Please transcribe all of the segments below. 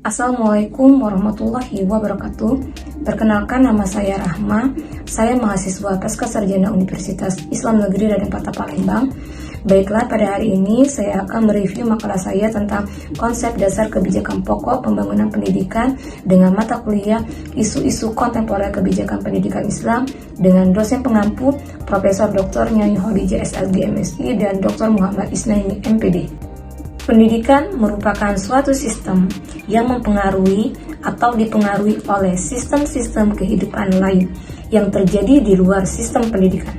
Assalamualaikum warahmatullahi wabarakatuh. Perkenalkan, nama saya Rahma. Saya mahasiswa Pascasarjana Universitas Islam Negeri Raden Patah Palembang. Baiklah, pada hari ini saya akan mereview makalah saya tentang konsep dasar kebijakan pokok pembangunan pendidikan dengan mata kuliah isu-isu kontemporer kebijakan pendidikan Islam dengan dosen pengampu Profesor Dr. Nyai Khadijah SLG MSI dan Dr. Muhammad Isnaini MPD. Pendidikan merupakan suatu sistem yang mempengaruhi atau dipengaruhi oleh sistem-sistem kehidupan lain yang terjadi di luar sistem pendidikan.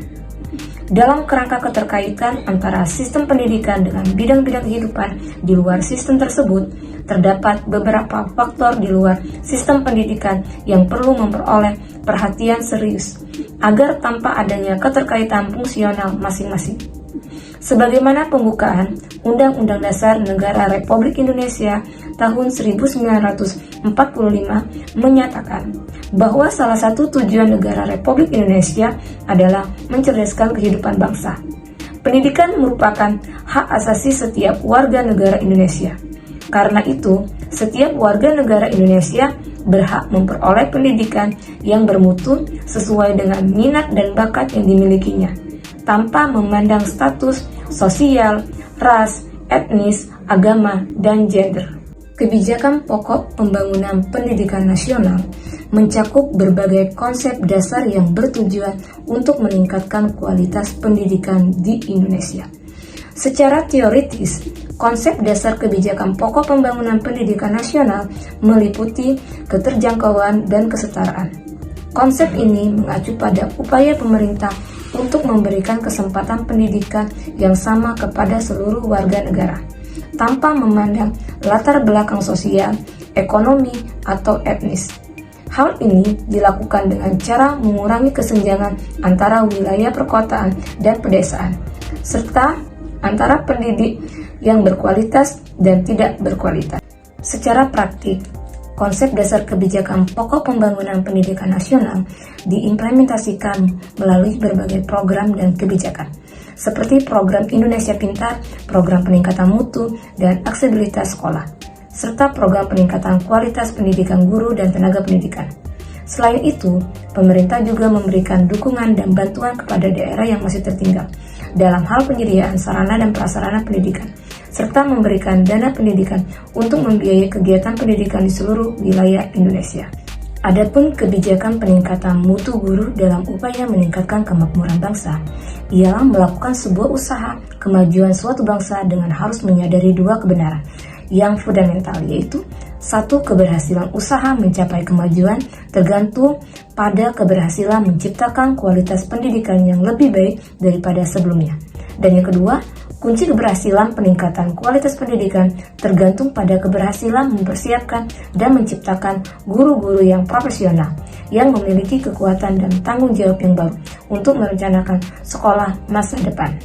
Dalam kerangka keterkaitan antara sistem pendidikan dengan bidang-bidang kehidupan di luar sistem tersebut, terdapat beberapa faktor di luar sistem pendidikan yang perlu memperoleh perhatian serius agar tanpa adanya keterkaitan fungsional masing-masing. Sebagaimana pembukaan Undang-Undang Dasar Negara Republik Indonesia tahun 1945 menyatakan bahwa salah satu tujuan negara Republik Indonesia adalah mencerdaskan kehidupan bangsa. Pendidikan merupakan hak asasi setiap warga negara Indonesia. Karena itu, setiap warga negara Indonesia berhak memperoleh pendidikan yang bermutu sesuai dengan minat dan bakat yang dimilikinya, tanpa memandang status sosial, ras, etnis, agama, dan gender. Kebijakan pokok pembangunan pendidikan nasional mencakup berbagai konsep dasar yang bertujuan untuk meningkatkan kualitas pendidikan di Indonesia. Secara teoritis, konsep dasar kebijakan pokok pembangunan pendidikan nasional meliputi keterjangkauan dan kesetaraan. Konsep ini mengacu pada upaya pemerintah untuk memberikan kesempatan pendidikan yang sama kepada seluruh warga negara, tanpa memandang latar belakang sosial, ekonomi, atau etnis. Hal ini dilakukan dengan cara mengurangi kesenjangan antara wilayah perkotaan dan pedesaan, serta antara pendidik yang berkualitas dan tidak berkualitas. Secara praktik, konsep dasar kebijakan pokok pembangunan pendidikan nasional diimplementasikan melalui berbagai program dan kebijakan, seperti program Indonesia Pintar, program peningkatan mutu dan aksesibilitas sekolah, serta program peningkatan kualitas pendidikan guru dan tenaga pendidikan. Selain itu, pemerintah juga memberikan dukungan dan bantuan kepada daerah yang masih tertinggal dalam hal penyediaan sarana dan prasarana pendidikan, serta memberikan dana pendidikan untuk membiayai kegiatan pendidikan di seluruh wilayah Indonesia. Adapun kebijakan peningkatan mutu guru dalam upaya meningkatkan kemakmuran bangsa, ialah melakukan sebuah usaha kemajuan suatu bangsa dengan harus menyadari dua kebenaran yang fundamental, yaitu satu, keberhasilan usaha mencapai kemajuan tergantung pada keberhasilan menciptakan kualitas pendidikan yang lebih baik daripada sebelumnya. Dan yang kedua, kunci keberhasilan peningkatan kualitas pendidikan tergantung pada keberhasilan mempersiapkan dan menciptakan guru-guru yang profesional, yang memiliki kekuatan dan tanggung jawab yang baru untuk merencanakan sekolah masa depan.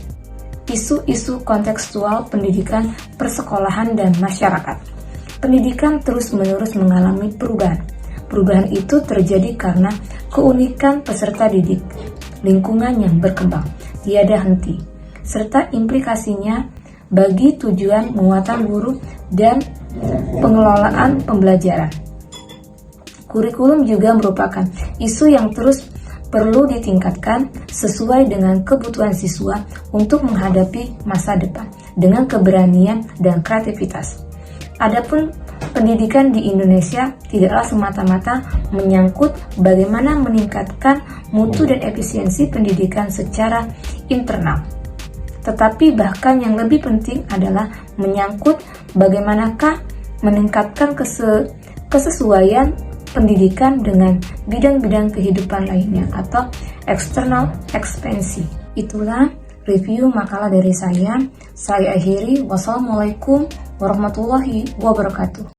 Isu-isu kontekstual pendidikan, persekolahan, dan masyarakat. Pendidikan terus-menerus mengalami perubahan. Perubahan itu terjadi karena keunikan peserta didik, lingkungan yang berkembang, tiada henti, serta implikasinya bagi tujuan penguatan guru dan pengelolaan pembelajaran. Kurikulum juga merupakan isu yang terus perlu ditingkatkan sesuai dengan kebutuhan siswa untuk menghadapi masa depan dengan keberanian dan kreativitas. Adapun pendidikan di Indonesia tidaklah semata-mata menyangkut bagaimana meningkatkan mutu dan efisiensi pendidikan secara internal, tetapi bahkan yang lebih penting adalah menyangkut bagaimanakah meningkatkan kesesuaian pendidikan dengan bidang-bidang kehidupan lainnya atau external ekspansi. Itulah review makalah dari saya. Saya akhiri. Wassalamualaikum warahmatullahi wabarakatuh.